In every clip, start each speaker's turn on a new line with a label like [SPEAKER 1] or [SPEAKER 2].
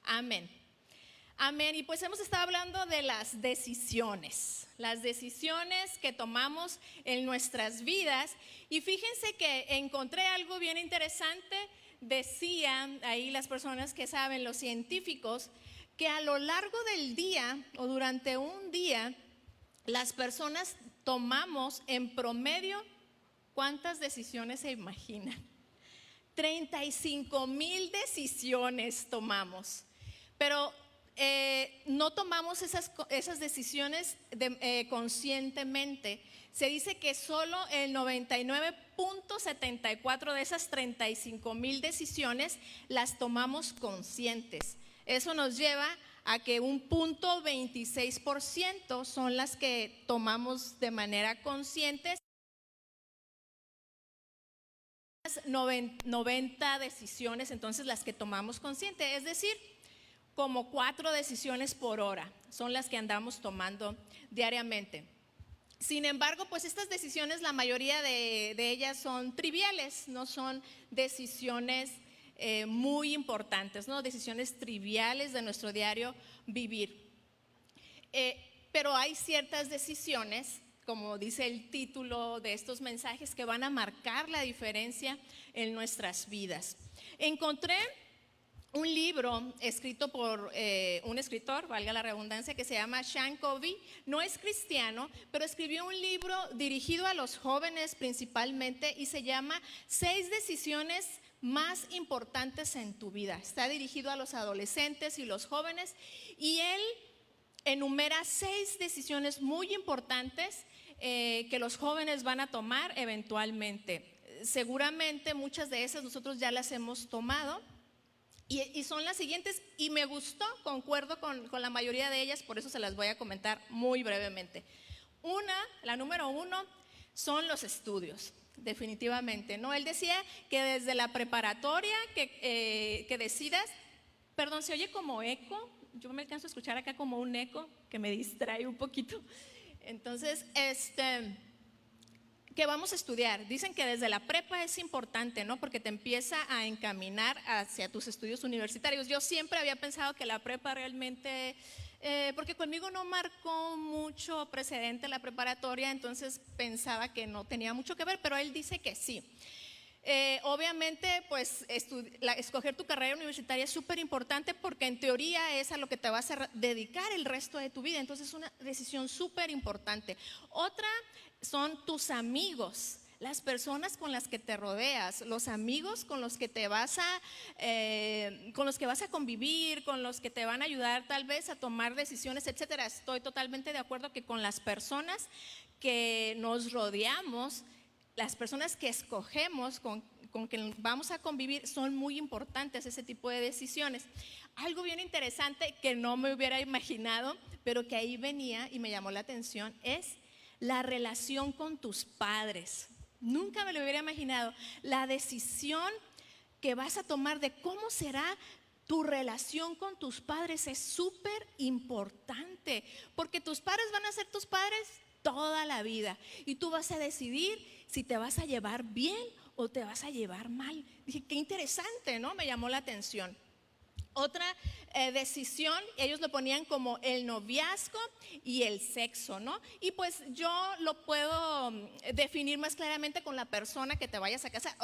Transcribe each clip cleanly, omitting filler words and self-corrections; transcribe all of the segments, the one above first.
[SPEAKER 1] Amén. Amén. Y pues hemos estado hablando de las decisiones que tomamos en nuestras vidas. Y fíjense que encontré algo bien interesante. Decían ahí las personas que saben, los científicos, que a lo largo del día o durante un día, las personas tomamos en promedio, ¿cuántas decisiones se imaginan? 35,000 decisiones tomamos. Pero no tomamos esas decisiones conscientemente. Se dice que solo el 99.74 de esas 35,000 decisiones las tomamos conscientes. Eso nos lleva a que un 0.26% son las que tomamos de manera consciente. 90 decisiones, entonces las que tomamos consciente, es decir, como 4 decisiones por hora son las que andamos tomando diariamente. Sin embargo, pues estas decisiones, la mayoría de ellas son triviales, no son decisiones muy importantes, ¿no? Decisiones triviales de nuestro diario vivir. Pero hay ciertas decisiones, como dice el título de estos mensajes, que van a marcar la diferencia en nuestras vidas. Encontré un libro escrito por un escritor, valga la redundancia, que se llama Sean Covey. No es cristiano, pero escribió un libro dirigido a los jóvenes principalmente y se llama 6 decisiones más importantes en tu vida. Está dirigido a los adolescentes y los jóvenes y él enumera 6 decisiones muy importantes que los jóvenes van a tomar eventualmente. Seguramente muchas de esas nosotros ya las hemos tomado. Y son las siguientes, y me gustó, concuerdo con la mayoría de ellas, por eso se las voy a comentar muy brevemente. La número 1, son los estudios, definitivamente, ¿no? Él decía que desde la preparatoria que decidas, perdón, se oye como eco, yo me alcanzo a escuchar acá como un eco que me distrae un poquito. Entonces, que vamos a estudiar. Dicen que desde la prepa es importante, ¿no? Porque te empieza a encaminar hacia tus estudios universitarios. Yo siempre había pensado que la prepa realmente, porque conmigo no marcó mucho precedente la preparatoria, entonces pensaba que no tenía mucho que ver, pero él dice que sí. Obviamente, pues escoger tu carrera universitaria es súper importante porque en teoría es a lo que te vas a dedicar el resto de tu vida, entonces es una decisión súper importante. Otra son tus amigos, las personas con las que te rodeas, los amigos con los que vas a convivir, con los que te van a ayudar tal vez a tomar decisiones, etcétera. Estoy totalmente de acuerdo que con las personas que nos rodeamos, las personas que escogemos, con que vamos a convivir, son muy importantes ese tipo de decisiones. Algo bien interesante que no me hubiera imaginado, pero que ahí venía y me llamó la atención, es la relación con tus padres. Nunca me lo hubiera imaginado. La decisión que vas a tomar de cómo será tu relación con tus padres es súper importante, porque tus padres van a ser tus padres toda la vida y tú vas a decidir si te vas a llevar bien o te vas a llevar mal. Dije, qué interesante, ¿no? Me llamó la atención. Otra decisión, ellos lo ponían como el noviazgo y el sexo, ¿no? Y pues yo lo puedo definir más claramente con la persona que te vayas a casar,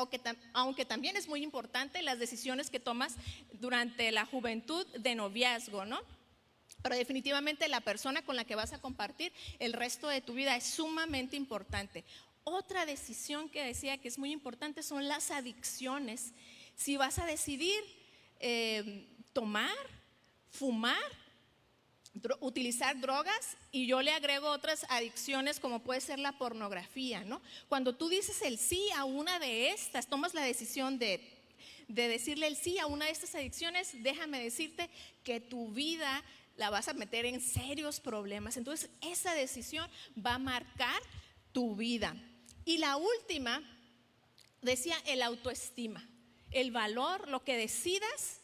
[SPEAKER 1] aunque también es muy importante las decisiones que tomas durante la juventud de noviazgo, ¿no? Pero definitivamente la persona con la que vas a compartir el resto de tu vida es sumamente importante. Otra decisión que decía que es muy importante son las adicciones. Si vas a decidir tomar, fumar, utilizar drogas, y yo le agrego otras adicciones como puede ser la pornografía, ¿no? Cuando tú dices el sí a una de estas, tomas la decisión de decirle el sí a una de estas adicciones, déjame decirte que tu vida la vas a meter en serios problemas. Entonces esa decisión va a marcar tu vida. Y la última decía el autoestima, el valor, lo que decidas.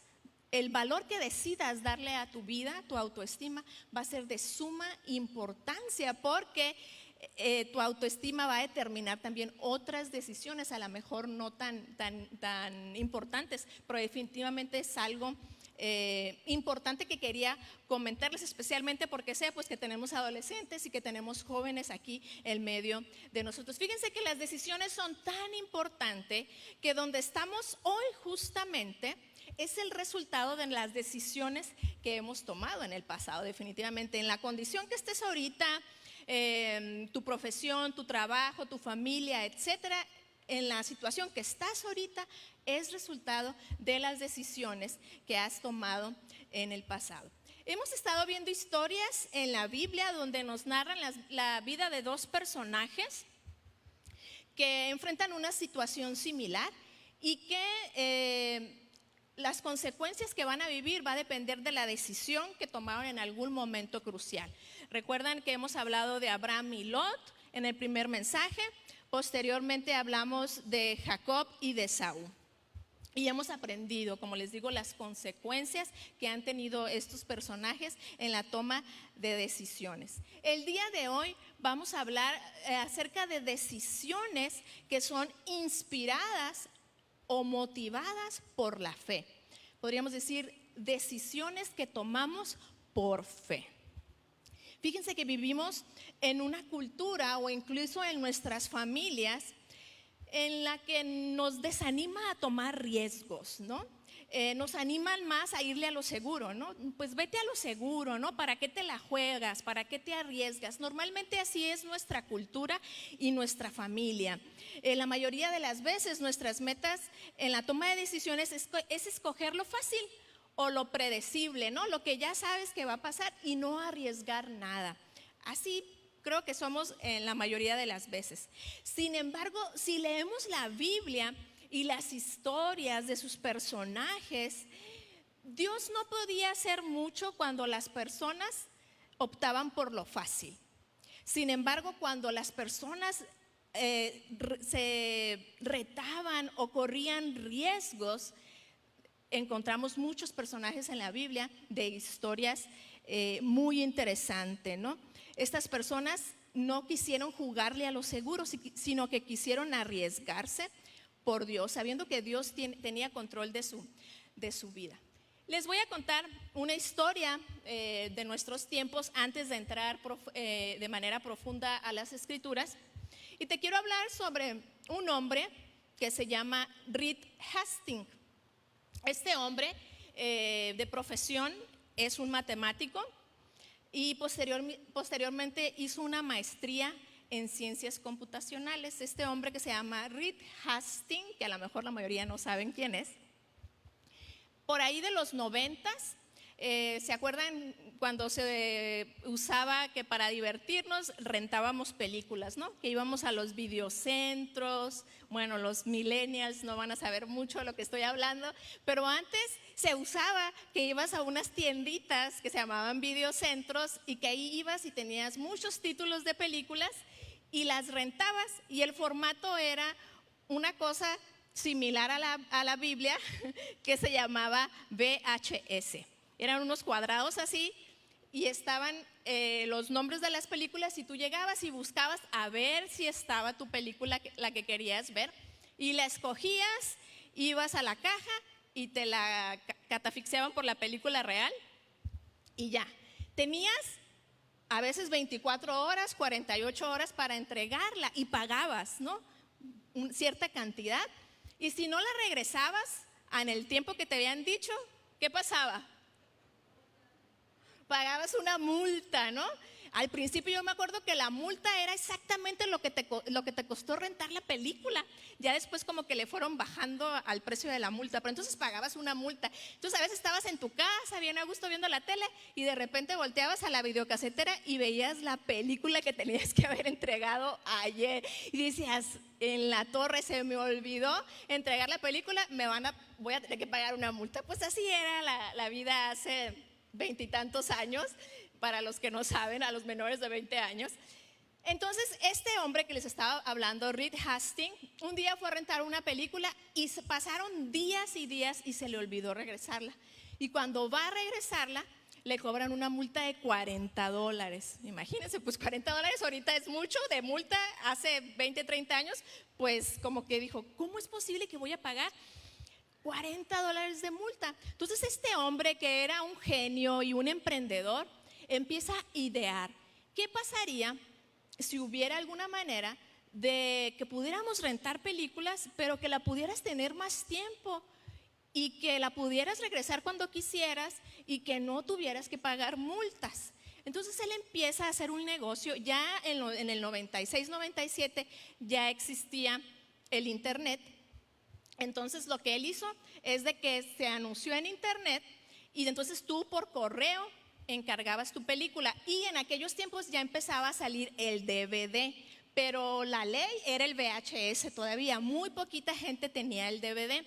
[SPEAKER 1] El valor que decidas darle a tu vida, tu autoestima, va a ser de suma importancia porque tu autoestima va a determinar también otras decisiones, a lo mejor no tan importantes, pero definitivamente es algo importante que quería comentarles, especialmente porque sé pues que tenemos adolescentes y que tenemos jóvenes aquí en medio de nosotros. Fíjense que las decisiones son tan importantes que donde estamos hoy justamente es el resultado de las decisiones que hemos tomado en el pasado, definitivamente. En la condición que estés ahorita, tu profesión, tu trabajo, tu familia, etcétera, en la situación que estás ahorita es resultado de las decisiones que has tomado en el pasado. Hemos estado viendo historias en la Biblia donde nos narran la vida de dos personajes que enfrentan una situación similar y que las consecuencias que van a vivir va a depender de la decisión que tomaron en algún momento crucial. Recuerdan que hemos hablado de Abraham y Lot en el primer mensaje. Posteriormente hablamos de Jacob y de Saúl. Y hemos aprendido, como les digo, las consecuencias que han tenido estos personajes en la toma de decisiones. El día de hoy vamos a hablar acerca de decisiones que son inspiradas o motivadas por la fe. Podríamos decir decisiones que tomamos por fe. Fíjense que vivimos en una cultura o incluso en nuestras familias en la que nos desanima a tomar riesgos, ¿no? Nos animan más a irle a lo seguro, ¿no? Pues vete a lo seguro, ¿no? ¿Para qué te la juegas? ¿Para qué te arriesgas? Normalmente así es nuestra cultura y nuestra familia. La mayoría de las veces nuestras metas en la toma de decisiones es escoger lo fácil o lo predecible, ¿no? Lo que ya sabes que va a pasar y no arriesgar nada. Así creo que somos en la mayoría de las veces. Sin embargo, si leemos la Biblia y las historias de sus personajes, Dios no podía hacer mucho cuando las personas optaban por lo fácil. Sin embargo, cuando las personas se retaban o corrían riesgos, encontramos muchos personajes en la Biblia de historias muy interesantes, ¿no? Estas personas no quisieron jugarle a lo seguro, sino que quisieron arriesgarse por Dios, sabiendo que Dios tenía control de su vida. Les voy a contar una historia de nuestros tiempos antes de entrar de manera profunda a las Escrituras. Y te quiero hablar sobre un hombre que se llama Reed Hastings. Este hombre de profesión es un matemático y posteriormente hizo una maestría en ciencias computacionales. Este hombre que se llama Reed Hastings, que a lo mejor la mayoría no saben quién es, por ahí de los 90s, ¿se acuerdan cuando se usaba que para divertirnos rentábamos películas, ¿no? Que íbamos a los videocentros. Bueno, los millennials no van a saber mucho de lo que estoy hablando, pero antes se usaba que ibas a unas tienditas que se llamaban videocentros y que ahí ibas y tenías muchos títulos de películas y las rentabas, y el formato era una cosa similar a la Biblia que se llamaba VHS. Eran unos cuadrados así y estaban los nombres de las películas, y tú llegabas y buscabas a ver si estaba tu película, la que querías ver, y la escogías, ibas a la caja y te la catafixiaban por la película real y ya. Tenías a veces 24 horas, 48 horas para entregarla y pagabas, ¿no? Cierta cantidad. Y si no la regresabas en el tiempo que te habían dicho, ¿qué pasaba? Pagabas una multa, ¿no? Al principio yo me acuerdo que la multa era exactamente lo que te costó rentar la película. Ya después como que le fueron bajando al precio de la multa, pero entonces pagabas una multa. Entonces a veces estabas en tu casa bien a gusto viendo la tele y de repente volteabas a la videocasetera y veías la película que tenías que haber entregado ayer. Y decías, en la torre se me olvidó entregar la película, voy a tener que pagar una multa. Pues así era la vida hace 20 y tantos años. Para los que no saben, a los menores de 20 años. Entonces, este hombre que les estaba hablando, Reed Hastings, un día fue a rentar una película y pasaron días y días y se le olvidó regresarla. Y cuando va a regresarla, le cobran una multa de $40. Imagínense, pues $40 ahorita es mucho de multa. Hace 20, 30 años, pues como que dijo, ¿cómo es posible que voy a pagar $40 de multa. Entonces este hombre, que era un genio y un emprendedor, empieza a idear qué pasaría si hubiera alguna manera de que pudiéramos rentar películas, pero que la pudieras tener más tiempo y que la pudieras regresar cuando quisieras y que no tuvieras que pagar multas. Entonces él empieza a hacer un negocio. Ya en el 96, 97 ya existía el internet. Entonces lo que él hizo es de que se anunció en internet y entonces tú por correo encargabas tu película, y en aquellos tiempos ya empezaba a salir el DVD, pero la ley era el VHS todavía. Muy poquita gente tenía el DVD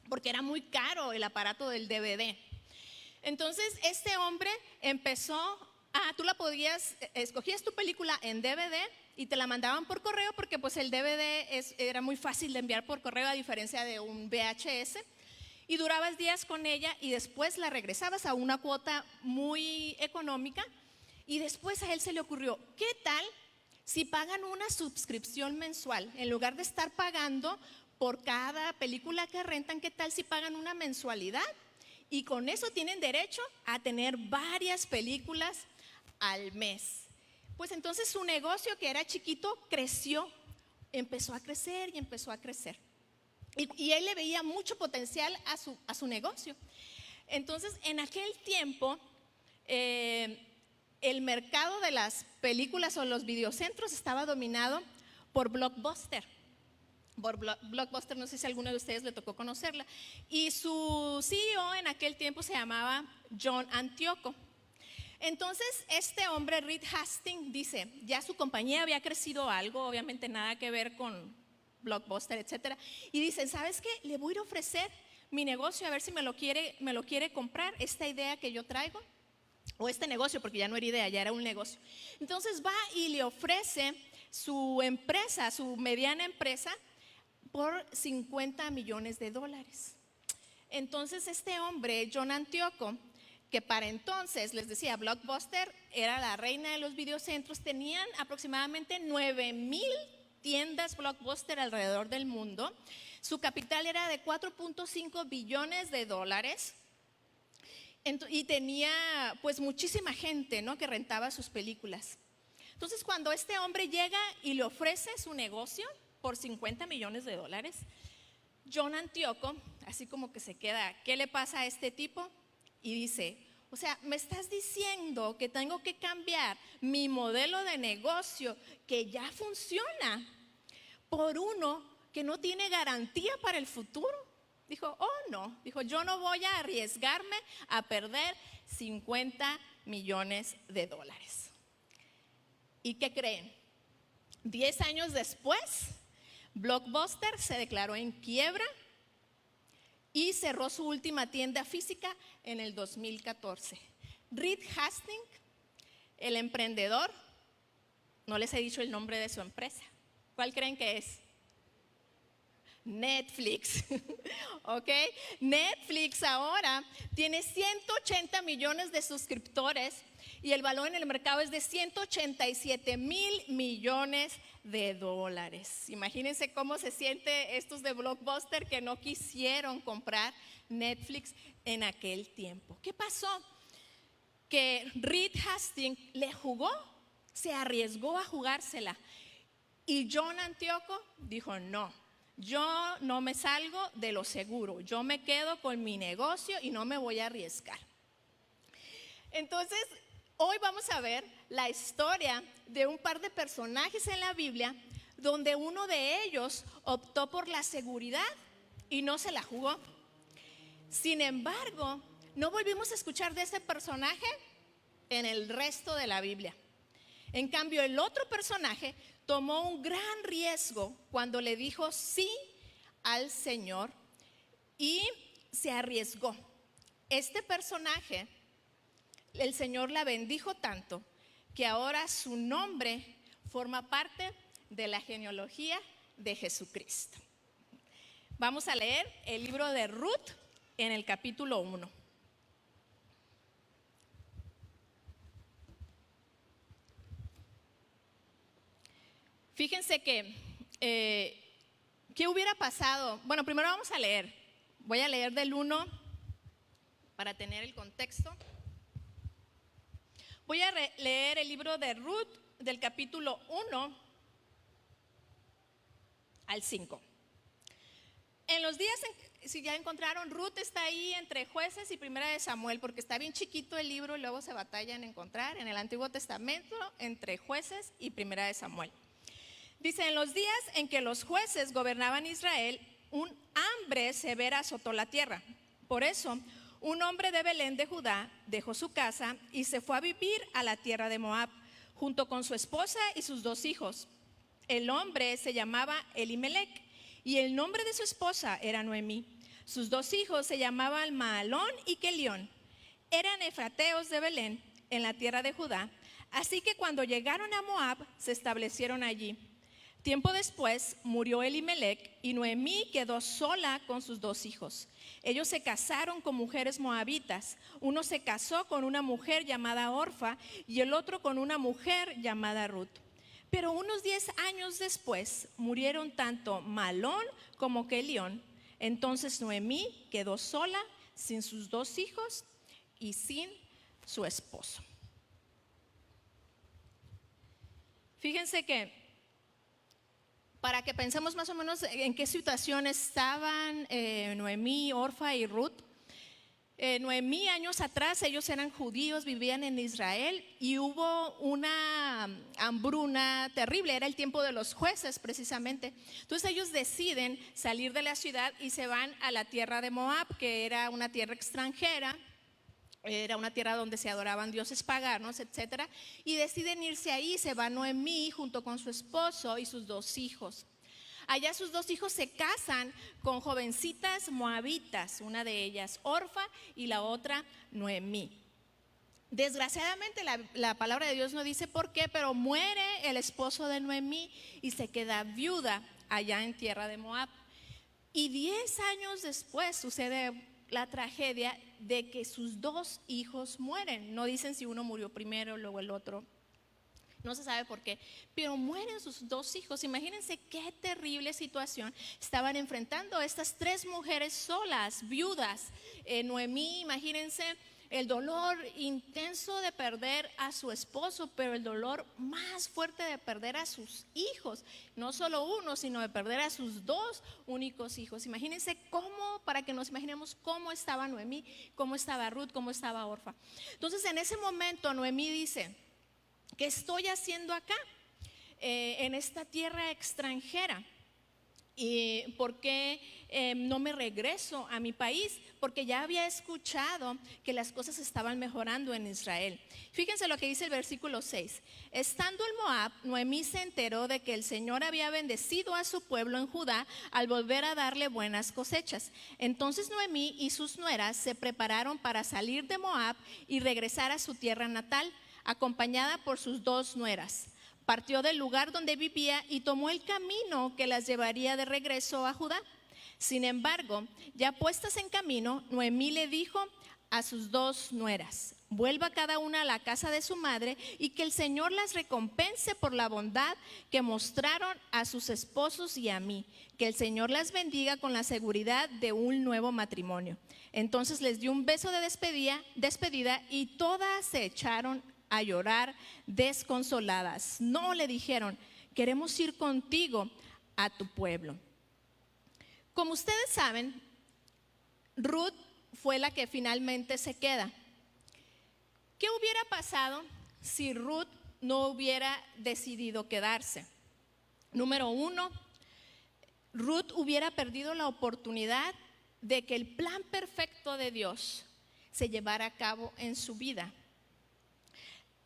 [SPEAKER 1] porque era muy caro el aparato del DVD. Entonces este hombre empezó tú la podías, escogías tu película en DVD y te la mandaban por correo, porque pues el DVD era muy fácil de enviar por correo a diferencia de un VHS, y durabas días con ella y después la regresabas a una cuota muy económica. Y después a él se le ocurrió, ¿qué tal si pagan una suscripción mensual? En lugar de estar pagando por cada película que rentan, ¿qué tal si pagan una mensualidad? Y con eso tienen derecho a tener varias películas al mes. Pues entonces su negocio, que era chiquito, creció, empezó a crecer y empezó a crecer. Y él le veía mucho potencial a su negocio. Entonces en aquel tiempo el mercado de las películas o los videocentros estaba dominado por Blockbuster. Blockbuster, no sé si a alguno de ustedes le tocó conocerla. Y su CEO en aquel tiempo se llamaba John Antioco. Entonces este hombre, Reed Hastings, dice, ya su compañía había crecido algo, obviamente nada que ver con Blockbuster, etcétera, y dice, ¿sabes qué? Le voy a ir a ofrecer mi negocio, a ver si me lo quiere comprar, esta idea que yo traigo, o este negocio, porque ya no era idea, ya era un negocio. Entonces va y le ofrece su empresa, su mediana empresa, por $50 millones. Entonces este hombre, John Antioco, que para entonces, les decía, Blockbuster era la reina de los videocentros, tenían aproximadamente 9,000 tiendas Blockbuster alrededor del mundo. Su capital era de $4.5 billones y tenía pues muchísima gente, ¿no?, que rentaba sus películas. Entonces cuando este hombre llega y le ofrece su negocio por $50 millones, John Antioco así como que se queda, ¿qué le pasa a este tipo? Y dice, o sea, me estás diciendo que tengo que cambiar mi modelo de negocio que ya funciona por uno que no tiene garantía para el futuro. Dijo, oh no, dijo, yo no voy a arriesgarme a perder $50 millones. ¿Y qué creen? 10 años después, Blockbuster se declaró en quiebra y cerró su última tienda física en el 2014. Reed Hastings, el emprendedor, no les he dicho el nombre de su empresa. ¿Cuál creen que es? Netflix. ¿Ok? Netflix ahora tiene 180 millones de suscriptores y el valor en el mercado es de $187 millones. Imagínense cómo se siente estos de Blockbuster que no quisieron comprar Netflix en aquel tiempo. ¿Qué pasó? Que Reed Hastings le jugó, se arriesgó a jugársela, y John Antioco dijo, no, yo no me salgo de lo seguro, yo me quedo con mi negocio y no me voy a arriesgar. Entonces hoy vamos a ver la historia de un par de personajes en la Biblia donde uno de ellos optó por la seguridad y no se la jugó. Sin embargo, no volvimos a escuchar de ese personaje en el resto de la Biblia. En cambio, el otro personaje tomó un gran riesgo cuando le dijo sí al Señor y se arriesgó. Este personaje, el Señor la bendijo tanto que ahora su nombre forma parte de la genealogía de Jesucristo. Vamos a leer el libro de Ruth en el capítulo 1. Fíjense que ¿qué hubiera pasado? Bueno, primero vamos a leer Voy a leer del 1 para tener el contexto. Voy a leer el libro de Ruth del capítulo 1 al 5. En los días, si ya encontraron, Ruth está ahí entre Jueces y Primera de Samuel, porque está bien chiquito el libro y luego se batalla en encontrar en el Antiguo Testamento entre Jueces y Primera de Samuel. Dice: en los días en que los jueces gobernaban Israel, un hambre severa azotó la tierra. Por eso, un hombre de Belén de Judá dejó su casa y se fue a vivir a la tierra de Moab, junto con su esposa y sus 2 hijos. El hombre se llamaba Elimelec y el nombre de su esposa era Noemí. Sus 2 hijos se llamaban Mahalón y Kelión. Eran efrateos de Belén, en la tierra de Judá. Así que cuando llegaron a Moab, se establecieron allí. Tiempo después murió Elimelec y Noemí quedó sola con sus 2 hijos. Ellos se casaron con mujeres moabitas. Uno se casó con una mujer llamada Orfa y el otro con una mujer llamada Ruth. Pero unos 10 años después murieron tanto Mahalón como Kelión. Entonces Noemí quedó sola, sin sus 2 hijos y sin su esposo. Fíjense que para que pensemos más o menos en qué situación estaban Noemí, Orfa y Ruth. Noemí, años atrás, ellos eran judíos, vivían en Israel y hubo una hambruna terrible, era el tiempo de los jueces precisamente. Entonces ellos deciden salir de la ciudad y se van a la tierra de Moab, que era una tierra extranjera. Era una tierra donde se adoraban dioses paganos, etcétera, y deciden irse ahí. Se va Noemí junto con su esposo y sus 2 hijos. Allá sus 2 hijos se casan con jovencitas moabitas, una de ellas Orfa y la otra Noemí. Desgraciadamente la palabra de Dios no dice por qué, pero muere el esposo de Noemí y se queda viuda allá en tierra de Moab. Y 10 años después sucede la tragedia de que sus 2 hijos mueren. No dicen si uno murió primero, luego el otro. No se sabe por qué, pero mueren sus 2 hijos. Imagínense qué terrible situación estaban enfrentando estas 3 mujeres solas, viudas. Noemí, imagínense el dolor intenso de perder a su esposo, pero el dolor más fuerte de perder a sus hijos. No solo uno, sino de perder a sus 2 únicos hijos. Imagínense cómo, para que nos imaginemos cómo estaba Noemí, cómo estaba Ruth, cómo estaba Orfa. Entonces en ese momento Noemí dice: ¿qué estoy haciendo acá, en esta tierra extranjera? ¿Y por qué no me regreso a mi país? Porque ya había escuchado que las cosas estaban mejorando en Israel. Fíjense lo que dice el versículo 6. Estando en Moab, Noemí se enteró de que el Señor había bendecido a su pueblo en Judá al volver a darle buenas cosechas. Entonces Noemí y sus nueras se prepararon para salir de Moab y regresar a su tierra natal, acompañada por sus 2 nueras. Partió del lugar donde vivía y tomó el camino que las llevaría de regreso a Judá. Sin embargo, ya puestas en camino, Noemí le dijo a sus 2 nueras: vuelva cada una a la casa de su madre y que el Señor las recompense por la bondad que mostraron a sus esposos y a mí. Que el Señor las bendiga con la seguridad de un nuevo matrimonio. Entonces les dio un beso de despedida y todas se echaron a llorar desconsoladas. No, le dijeron: queremos ir contigo a tu pueblo. Como ustedes saben, Ruth fue la que finalmente se queda. ¿Qué hubiera pasado si Ruth no hubiera decidido quedarse? Número 1, Ruth hubiera perdido la oportunidad de que el plan perfecto de Dios se llevara a cabo en su vida.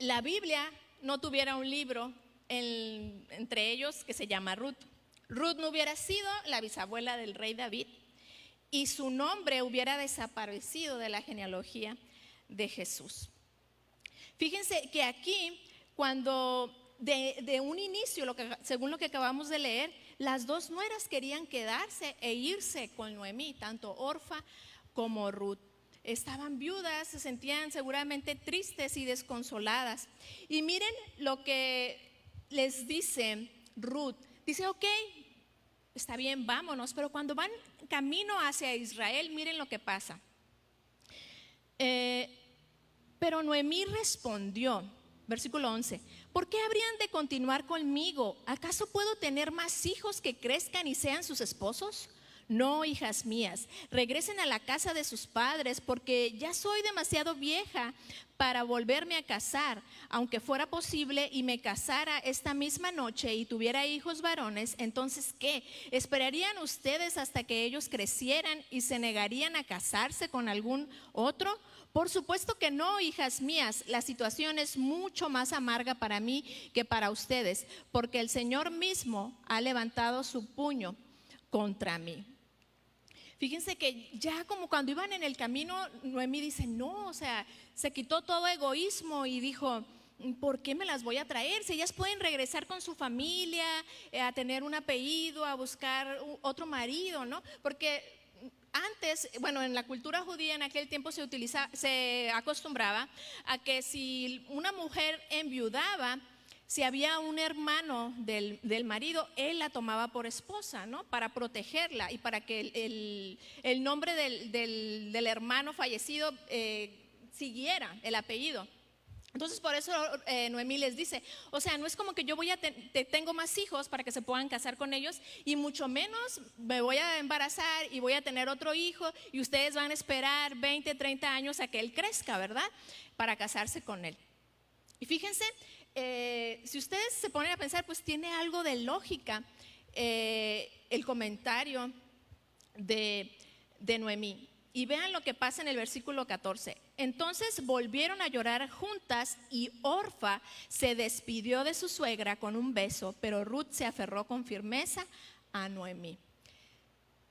[SPEAKER 1] La Biblia no tuviera un libro entre ellos que se llama Ruth. Ruth no hubiera sido la bisabuela del rey David y su nombre hubiera desaparecido de la genealogía de Jesús. Fíjense que aquí, cuando de un inicio, según lo que acabamos de leer, las 2 nueras querían quedarse e irse con Noemí, tanto Orfa como Ruth. Estaban viudas, se sentían seguramente tristes y desconsoladas. Y miren lo que les dice Ruth. Dice: ok, está bien, vámonos. Pero cuando van camino hacia Israel, miren lo que pasa. Pero Noemí respondió, versículo 11, ¿por qué habrían de continuar conmigo? ¿Acaso puedo tener más hijos que crezcan y sean sus esposos? No, hijas mías, regresen a la casa de sus padres, porque ya soy demasiado vieja para volverme a casar. Aunque fuera posible y me casara esta misma noche y tuviera hijos varones, entonces ¿qué? ¿Esperarían ustedes hasta que ellos crecieran y se negarían a casarse con algún otro? Por supuesto que no, hijas mías, la situación es mucho más amarga para mí que para ustedes, porque el Señor mismo ha levantado su puño contra mí. Fíjense que ya como cuando iban en el camino, Noemí dice, no, o sea, se quitó todo egoísmo y dijo, ¿por qué me las voy a traer? Si ellas pueden regresar con su familia, a tener un apellido, a buscar otro marido, ¿no? Porque antes, bueno, en la cultura judía en aquel tiempo se acostumbraba a que si una mujer enviudaba, si había un hermano del marido, él la tomaba por esposa, ¿no? Para protegerla y para que el nombre del hermano fallecido siguiera el apellido. Entonces por eso Noemí les dice, o sea, no es como que yo tengo más hijos para que se puedan casar con ellos, y mucho menos me voy a embarazar y voy a tener otro hijo y ustedes van a esperar 20, 30 años a que él crezca, ¿verdad? Para casarse con él. Y fíjense, si ustedes se ponen a pensar, pues tiene algo de lógica el comentario de Noemí. Y vean lo que pasa en el versículo 14. Entonces volvieron a llorar juntas y Orfa se despidió de su suegra con un beso, pero Ruth se aferró con firmeza a Noemí.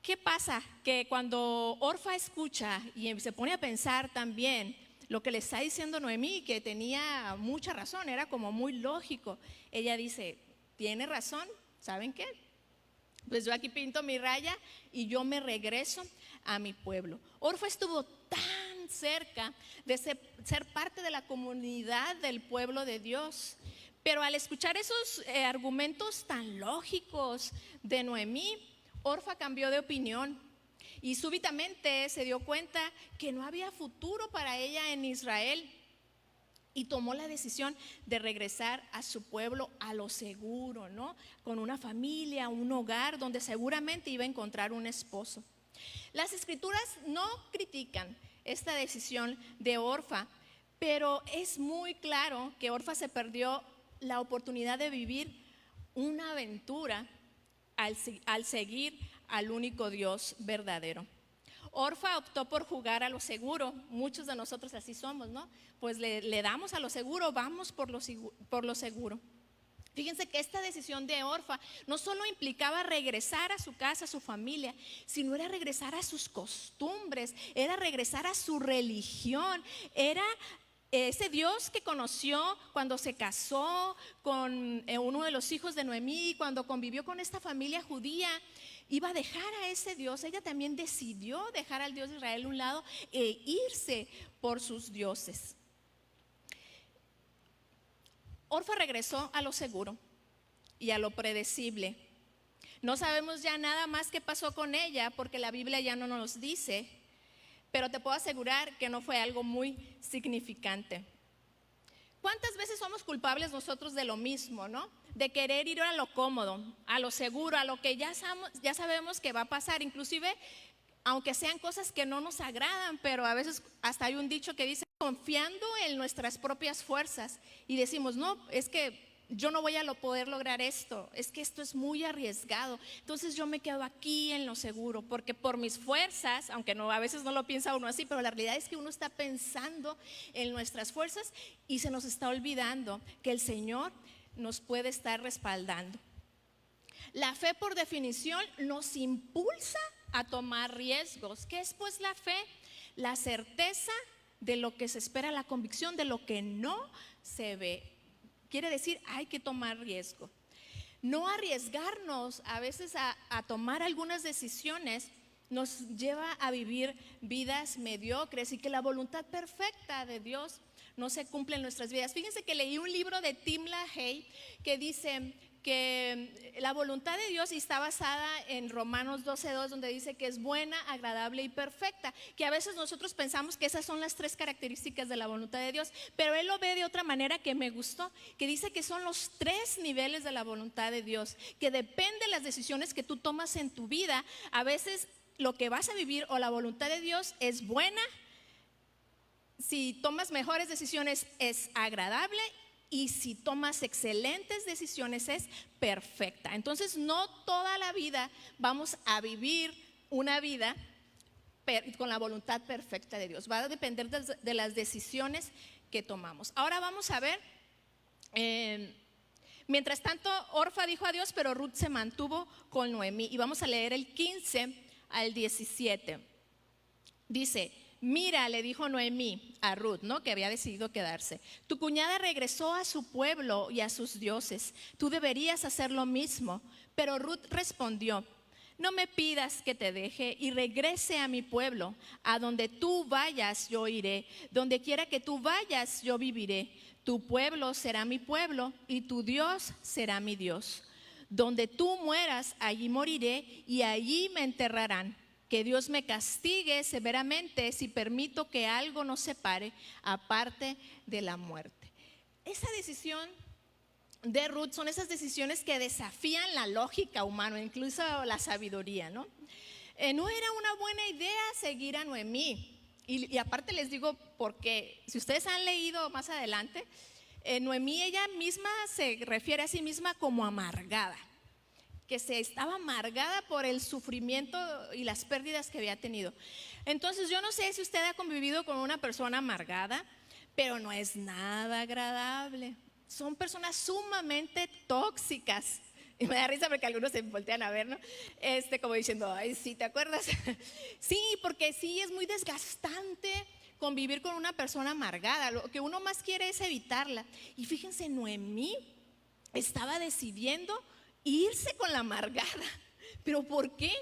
[SPEAKER 1] ¿Qué pasa? Que cuando Orfa escucha y se pone a pensar también lo que le está diciendo Noemí, que tenía mucha razón, era como muy lógico, ella dice, tiene razón, ¿saben qué? Pues yo aquí pinto mi raya y yo me regreso a mi pueblo. Orfa estuvo tan cerca de ser parte de la comunidad del pueblo de Dios, pero al escuchar esos argumentos tan lógicos de Noemí, Orfa cambió de opinión y súbitamente se dio cuenta que no había futuro para ella en Israel. Y tomó la decisión de regresar a su pueblo a lo seguro, ¿no? Con una familia, un hogar donde seguramente iba a encontrar un esposo. Las escrituras no critican esta decisión de Orfa, pero es muy claro que Orfa se perdió la oportunidad de vivir una aventura al seguir al único Dios verdadero. Orfa optó por jugar a lo seguro. Muchos de nosotros así somos, ¿no? Pues le damos a lo seguro, vamos por lo seguro. Fíjense que esta decisión de Orfa no solo implicaba regresar a su casa, a su familia, sino era regresar a sus costumbres, era regresar a su religión, era ese Dios que conoció cuando se casó con uno de los hijos de Noemí, cuando convivió con esta familia judía. Iba a dejar a ese Dios. Ella también decidió dejar al Dios de Israel a un lado e irse por sus dioses. Orfa regresó a lo seguro y a lo predecible. No sabemos ya nada más qué pasó con ella porque la Biblia ya no nos dice, pero te puedo asegurar que no fue algo muy significante. ¿Cuántas veces somos culpables nosotros de lo mismo, no? De querer ir a lo cómodo, a lo seguro, a lo que ya sabemos que va a pasar, inclusive aunque sean cosas que no nos agradan, pero a veces hasta hay un dicho que dice, confiando en nuestras propias fuerzas, y decimos, no, es que yo no voy a poder lograr esto, es que esto es muy arriesgado, entonces yo me quedo aquí en lo seguro, porque por mis fuerzas, aunque no, a veces no lo piensa uno así, pero la realidad es que uno está pensando en nuestras fuerzas y se nos está olvidando que el Señor nos puede estar respaldando. La fe, por definición, nos impulsa a tomar riesgos. ¿Qué es pues la fe? La certeza de lo que se espera, la convicción de lo que no se ve. Quiere decir, hay que tomar riesgo. No arriesgarnos a veces a tomar algunas decisiones nos lleva a vivir vidas mediocres y que la voluntad perfecta de Dios no se cumple en nuestras vidas. Fíjense que leí un libro de Tim LaHaye que dice que la voluntad de Dios está basada en Romanos 12:2, donde dice que es buena, agradable y perfecta, que a veces nosotros pensamos que esas son las 3 características de la voluntad de Dios, pero Él lo ve de otra manera que me gustó, que dice que son los 3 niveles de la voluntad de Dios, que depende de las decisiones que tú tomas en tu vida. A veces lo que vas a vivir o la voluntad de Dios es buena, si tomas mejores decisiones es agradable, y si tomas excelentes decisiones es perfecta. Entonces no toda la vida vamos a vivir una vida con la voluntad perfecta de Dios. Va a depender de las decisiones que tomamos. Ahora vamos a ver, mientras tanto Orfa dijo adiós, pero Ruth se mantuvo con Noemí. Y vamos a leer el 15 al 17. Dice: mira, le dijo Noemí a Ruth, ¿no?, que había decidido quedarse, tu cuñada regresó a su pueblo y a sus dioses, tú deberías hacer lo mismo. Pero Ruth respondió: no me pidas que te deje y regrese a mi pueblo. A donde tú vayas yo iré, donde quiera que tú vayas yo viviré. Tu pueblo será mi pueblo y tu Dios será mi Dios. Donde tú mueras, allí moriré y allí me enterrarán. Que Dios me castigue severamente si permito que algo nos separe aparte de la muerte. Esa decisión de Ruth son esas decisiones que desafían la lógica humana, incluso la sabiduría, ¿no? No era una buena idea seguir a Noemí. Y aparte les digo porque, si ustedes han leído más adelante, Noemí ella misma se refiere a sí misma como amargada, que se estaba amargada por el sufrimiento y las pérdidas que había tenido. Entonces yo no sé si usted ha convivido con una persona amargada, pero no es nada agradable. Son personas sumamente tóxicas. Y me da risa porque algunos se voltean a ver, ¿no? Como diciendo, ay, sí, ¿te acuerdas? Sí, porque sí es muy desgastante convivir con una persona amargada. Lo que uno más quiere es evitarla. Y fíjense, Noemí estaba decidiendo irse con la amargada. ¿Pero por qué?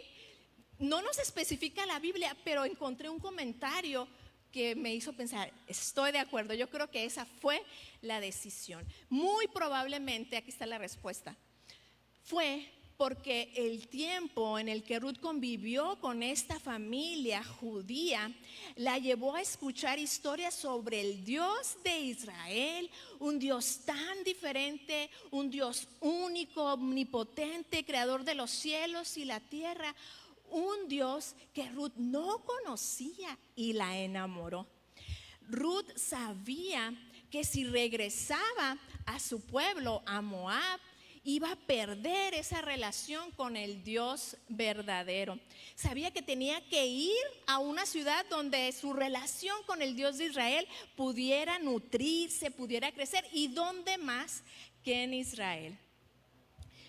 [SPEAKER 1] No nos especifica la Biblia, pero encontré un comentario que me hizo pensar, estoy de acuerdo, yo creo que esa fue la decisión. Muy probablemente, aquí está la respuesta, fue porque el tiempo en el que Ruth convivió con esta familia judía la llevó a escuchar historias sobre el Dios de Israel, un Dios tan diferente, un Dios único, omnipotente, creador de los cielos y la tierra, un Dios que Ruth no conocía y la enamoró. Ruth sabía que si regresaba a su pueblo, a Moab, iba a perder esa relación con el Dios verdadero. Sabía que tenía que ir a una ciudad donde su relación con el Dios de Israel pudiera nutrirse, pudiera crecer. ¿Y dónde más que en Israel?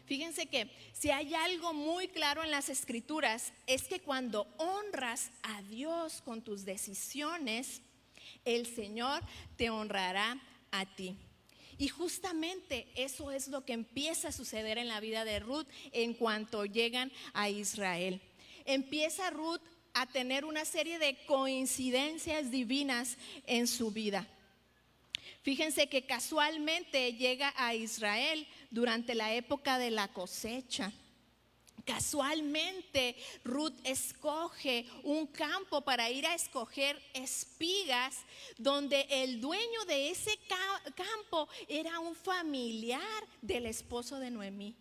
[SPEAKER 1] Fíjense que si hay algo muy claro en las Escrituras, es que cuando honras a Dios con tus decisiones, el Señor te honrará a ti. Y justamente eso es lo que empieza a suceder en la vida de Ruth en cuanto llegan a Israel. Empieza Ruth a tener una serie de coincidencias divinas en su vida. Fíjense que casualmente llega a Israel durante la época de la cosecha. Casualmente Ruth escoge un campo para ir a escoger espigas, donde el dueño de ese campo era un familiar del esposo de Noemí.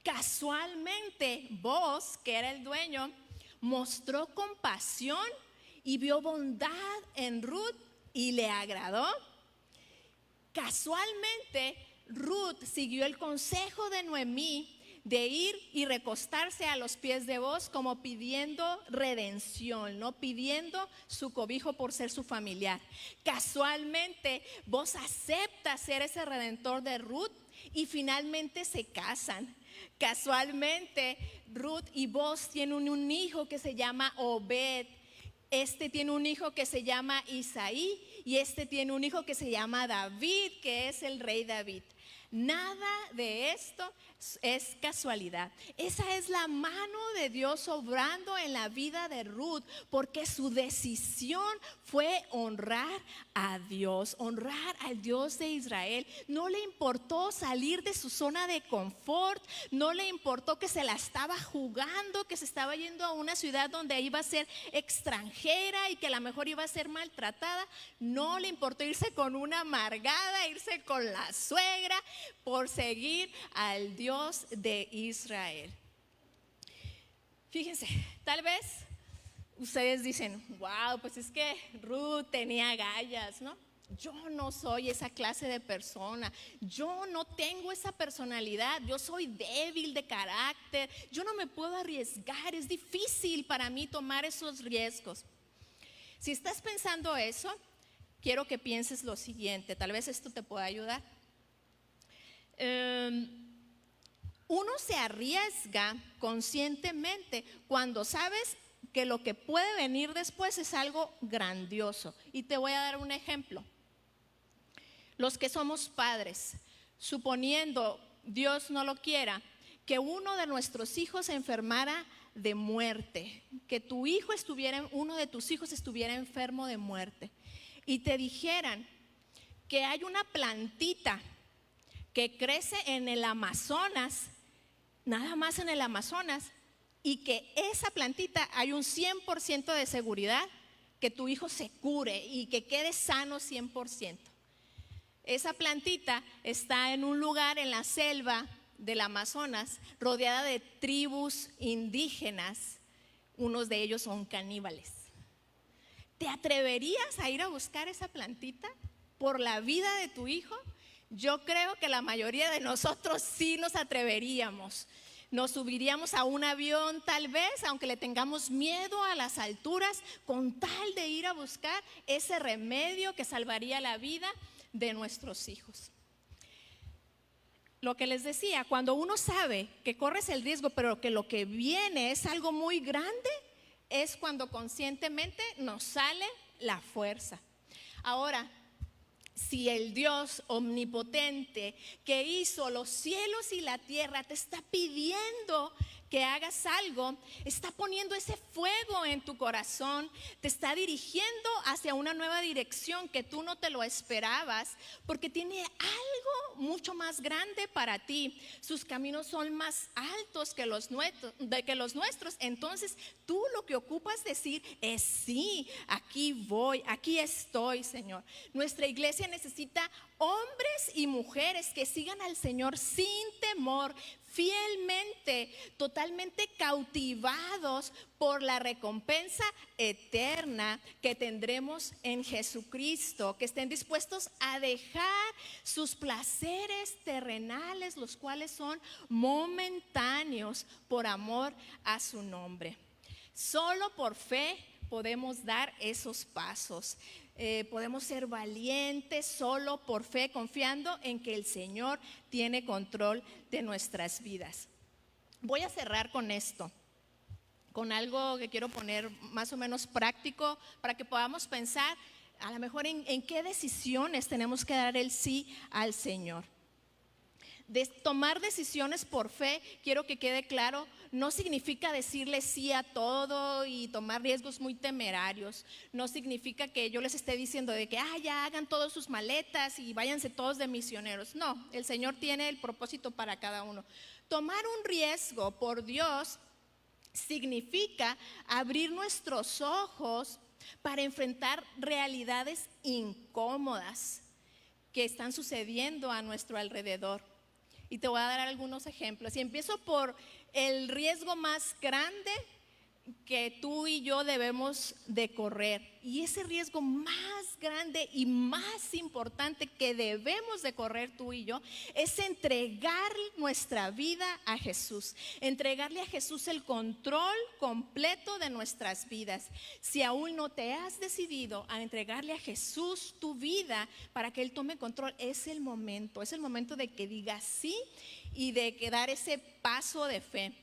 [SPEAKER 1] Casualmente Boaz, que era el dueño, mostró compasión y vio bondad en Ruth y le agradó. Casualmente Ruth siguió el consejo de Noemí de ir y recostarse a los pies de Boaz, como pidiendo redención, no pidiendo su cobijo por ser su familiar. Casualmente Boaz acepta ser ese redentor de Ruth y finalmente se casan. Casualmente Ruth y Boaz tienen un hijo que se llama Obed. Tiene un hijo que se llama Isaí, y este tiene un hijo que se llama David, que es el rey David. Nada de esto es casualidad. Esa es la mano de Dios obrando en la vida de Ruth, porque su decisión fue honrar a Dios, honrar al Dios de Israel. No le importó salir de su zona de confort, no le importó que se la estaba jugando, que se estaba yendo a una ciudad donde iba a ser extranjera y que a lo mejor iba a ser maltratada. No le importó irse con una amargada, irse con la suegra, por seguir al Dios de Israel. Fíjense, tal vez ustedes dicen, wow, pues es que Ruth tenía agallas, ¿no? Yo no soy esa clase de persona, yo no tengo esa personalidad, yo soy débil de carácter, yo no me puedo arriesgar, es difícil para mí tomar esos riesgos. Si estás pensando eso, quiero que pienses lo siguiente, tal vez esto te pueda ayudar. Uno se arriesga conscientemente cuando sabes que lo que puede venir después es algo grandioso. Y te voy a dar un ejemplo. Los que somos padres, suponiendo, Dios no lo quiera, que uno de nuestros hijos se enfermara de muerte, que uno de tus hijos estuviera enfermo de muerte, y te dijeran que hay una plantita que crece en el Amazonas, nada más en el Amazonas, y que esa plantita hay un 100% de seguridad que tu hijo se cure y que quede sano 100%. Esa plantita está en un lugar en la selva del Amazonas, rodeada de tribus indígenas, unos de ellos son caníbales. ¿Te atreverías a ir a buscar esa plantita por la vida de tu hijo? Yo creo que la mayoría de nosotros sí nos atreveríamos. Nos subiríamos a un avión tal vez, aunque le tengamos miedo a las alturas, con tal de ir a buscar ese remedio que salvaría la vida de nuestros hijos. Lo que les decía, cuando uno sabe que corres el riesgo, pero que lo que viene es algo muy grande, es cuando conscientemente nos sale la fuerza. Ahora, si el Dios omnipotente que hizo los cielos y la tierra te está pidiendo que hagas algo, está poniendo ese fuego en tu corazón, te está dirigiendo hacia una nueva dirección que tú no te lo esperabas, porque tiene algo mucho más grande para ti. Sus caminos son más altos que los nuestros. Entonces tú lo que ocupas decir es: sí, aquí voy, aquí estoy, Señor. Nuestra iglesia necesita hombres y mujeres que sigan al Señor sin temor, fielmente, totalmente cautivados por la recompensa eterna que tendremos en Jesucristo, que estén dispuestos a dejar sus placeres terrenales, los cuales son momentáneos, por amor a su nombre. Solo por fe podemos dar esos pasos. Podemos ser valientes solo por fe, confiando en que el Señor tiene control de nuestras vidas. Voy a cerrar con esto, con algo que quiero poner más o menos práctico para que podamos pensar a lo mejor en qué decisiones tenemos que dar el sí al Señor. De tomar decisiones por fe, quiero que quede claro, no significa decirle sí a todo y tomar riesgos muy temerarios. No significa que yo les esté diciendo de que ya hagan todas sus maletas y váyanse todos de misioneros. No, el Señor tiene el propósito para cada uno. Tomar un riesgo por Dios significa abrir nuestros ojos para enfrentar realidades incómodas que están sucediendo a nuestro alrededor. Y te voy a dar algunos ejemplos. Y empiezo por el riesgo más grande que tú y yo debemos de correr. Y ese riesgo más grande y más importante que debemos de correr tú y yo es entregar nuestra vida a Jesús. Entregarle a Jesús el control completo de nuestras vidas. Si aún no te has decidido a entregarle a Jesús tu vida para que Él tome control, es el momento de que digas sí y de que dar ese paso de fe.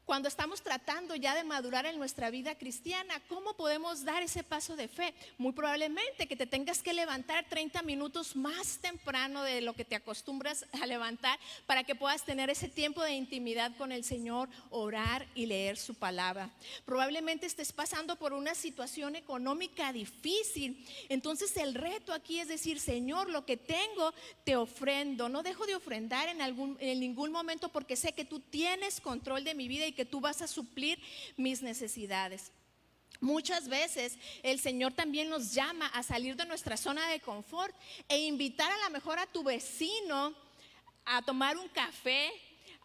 [SPEAKER 1] cuando estamos tratando ya de madurar en nuestra vida cristiana, ¿cómo podemos dar ese paso de fe? Muy probablemente que te tengas que levantar 30 minutos más temprano de lo que te acostumbras a levantar para que puedas tener ese tiempo de intimidad con el Señor, orar y leer su palabra. Probablemente estés pasando por una situación económica difícil. Entonces el reto aquí es decir, Señor, lo que tengo te ofrendo. No dejo de ofrendar en ningún momento porque sé que tú tienes control de mi vida y que tú vas a suplir mis necesidades. Muchas veces el Señor también nos llama a salir de nuestra zona de confort e invitar a lo mejor a tu vecino a tomar un café,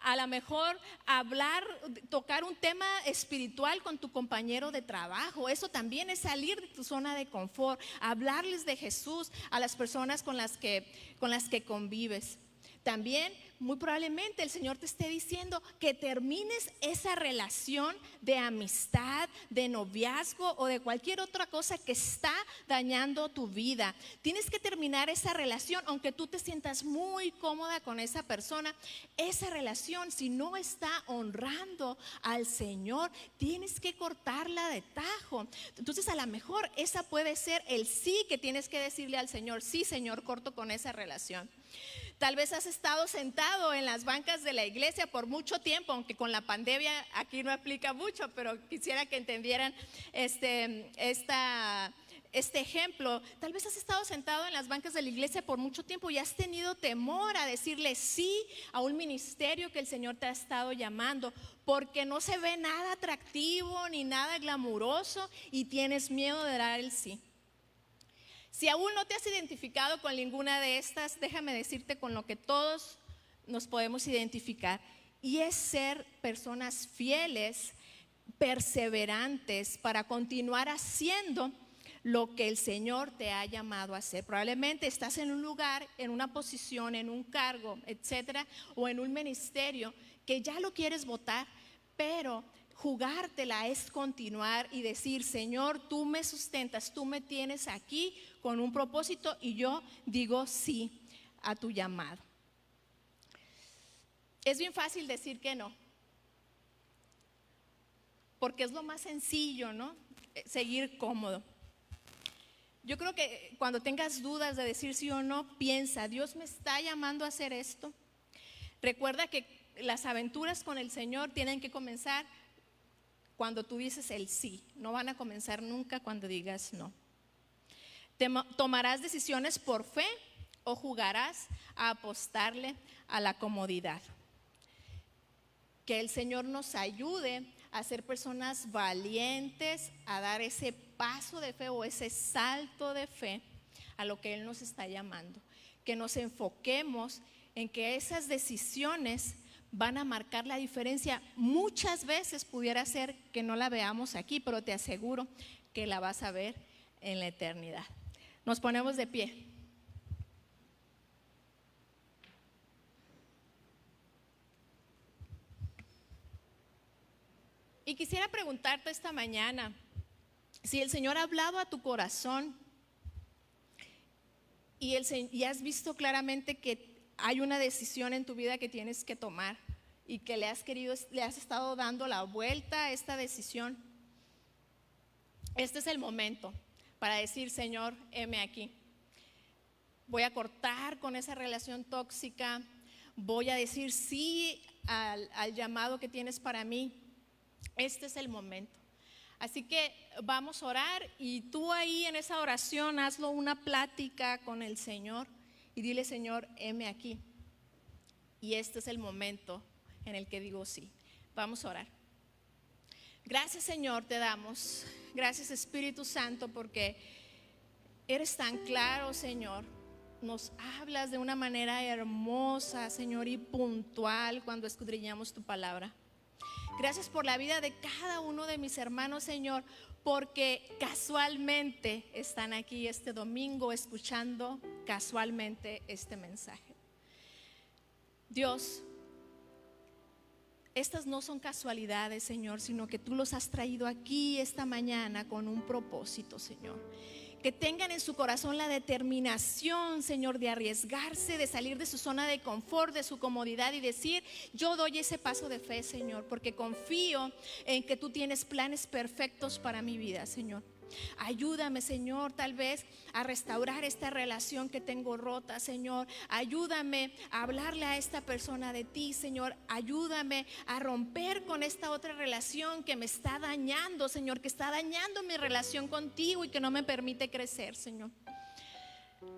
[SPEAKER 1] a lo mejor hablar, tocar un tema espiritual con tu compañero de trabajo. Eso también es salir de tu zona de confort, hablarles de Jesús a las personas con las que convives. También muy probablemente el Señor te esté diciendo que termines esa relación de amistad, de noviazgo o de cualquier otra cosa que está dañando tu vida. Tienes que terminar esa relación, aunque tú te sientas muy cómoda con esa persona. Esa relación, si no está honrando al Señor, tienes que cortarla de tajo. Entonces a lo mejor esa puede ser el sí que tienes que decirle al Señor. Sí, Señor, corto con esa relación. Tal vez has estado sentado en las bancas de la iglesia por mucho tiempo, aunque con la pandemia aquí no aplica mucho, pero quisiera que entendieran este ejemplo. Tal vez has estado sentado en las bancas de la iglesia por mucho tiempo y has tenido temor a decirle sí a un ministerio que el Señor te ha estado llamando, porque no se ve nada atractivo ni nada glamuroso y tienes miedo de dar el sí. Si aún no te has identificado con ninguna de estas, déjame decirte con lo que todos nos podemos identificar, y es ser personas fieles, perseverantes para continuar haciendo lo que el Señor te ha llamado a hacer. Probablemente estás en un lugar, en una posición, en un cargo, etcétera, o en un ministerio que ya lo quieres votar, pero jugártela es continuar y decir, Señor, tú me sustentas, tú me tienes aquí con un propósito y yo digo sí a tu llamado. Es bien fácil decir que no, porque es lo más sencillo, ¿no? Seguir cómodo. Yo creo que cuando tengas dudas de decir sí o no, piensa, ¿Dios me está llamando a hacer esto? Recuerda que las aventuras con el Señor tienen que comenzar cuando tú dices el sí, no van a comenzar nunca cuando digas no. ¿Tomarás decisiones por fe o jugarás a apostarle a la comodidad? Que el Señor nos ayude a ser personas valientes, a dar ese paso de fe o ese salto de fe a lo que Él nos está llamando. Que nos enfoquemos en que esas decisiones van a marcar la diferencia. Muchas veces pudiera ser que no la veamos aquí, pero te aseguro que la vas a ver en la eternidad. Nos ponemos de pie. Y quisiera preguntarte esta mañana, si el Señor ha hablado a tu corazón y has visto claramente que hay una decisión en tu vida que tienes que tomar y que le has estado dando la vuelta a esta decisión. Este es el momento para decir, Señor, heme aquí. Voy a cortar con esa relación tóxica, voy a decir sí al llamado que tienes para mí. Este es el momento. Así que vamos a orar y tú ahí en esa oración hazlo una plática con el Señor y dile, Señor, heme aquí. Y este es el momento en el que digo sí. Vamos a orar. Gracias, Señor, te damos. Gracias, Espíritu Santo, porque eres tan claro, Señor. Nos hablas de una manera hermosa, Señor, y puntual cuando escudriñamos tu palabra. Gracias por la vida de cada uno de mis hermanos, Señor, porque casualmente están aquí este domingo escuchando casualmente este mensaje. Dios, estas no son casualidades, Señor, sino que tú los has traído aquí esta mañana con un propósito, Señor. que tengan en su corazón la determinación, Señor, de arriesgarse, de salir de su zona de confort, de su comodidad y decir: yo doy ese paso de fe, Señor, porque confío en que tú tienes planes perfectos para mi vida, Señor. Ayúdame, Señor, tal vez a restaurar esta relación que tengo rota, Señor. Ayúdame a hablarle a esta persona de ti, Señor. Ayúdame a romper con esta otra relación que me está dañando, Señor, que está dañando mi relación contigo y que no me permite crecer, Señor.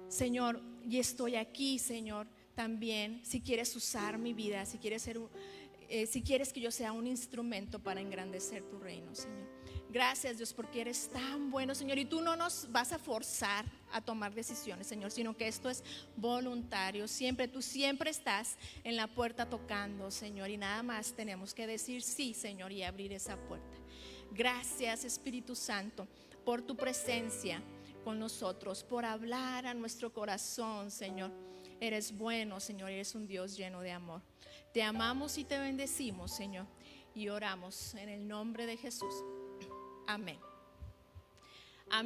[SPEAKER 1] Señor, y estoy aquí, Señor, también si quieres usar mi vida, si quieres si quieres que yo sea un instrumento para engrandecer tu reino, Señor. Gracias, Dios, porque eres tan bueno, Señor, y tú no nos vas a forzar a tomar decisiones, Señor, sino que esto es voluntario. Tú siempre estás en la puerta tocando, Señor, y nada más tenemos que decir sí, Señor, y abrir esa puerta. Gracias, Espíritu Santo, por tu presencia con nosotros, por hablar a nuestro corazón, Señor. Eres bueno, Señor, eres un Dios lleno de amor. Te amamos y te bendecimos, Señor, y oramos en el nombre de Jesús. Amén. Amén.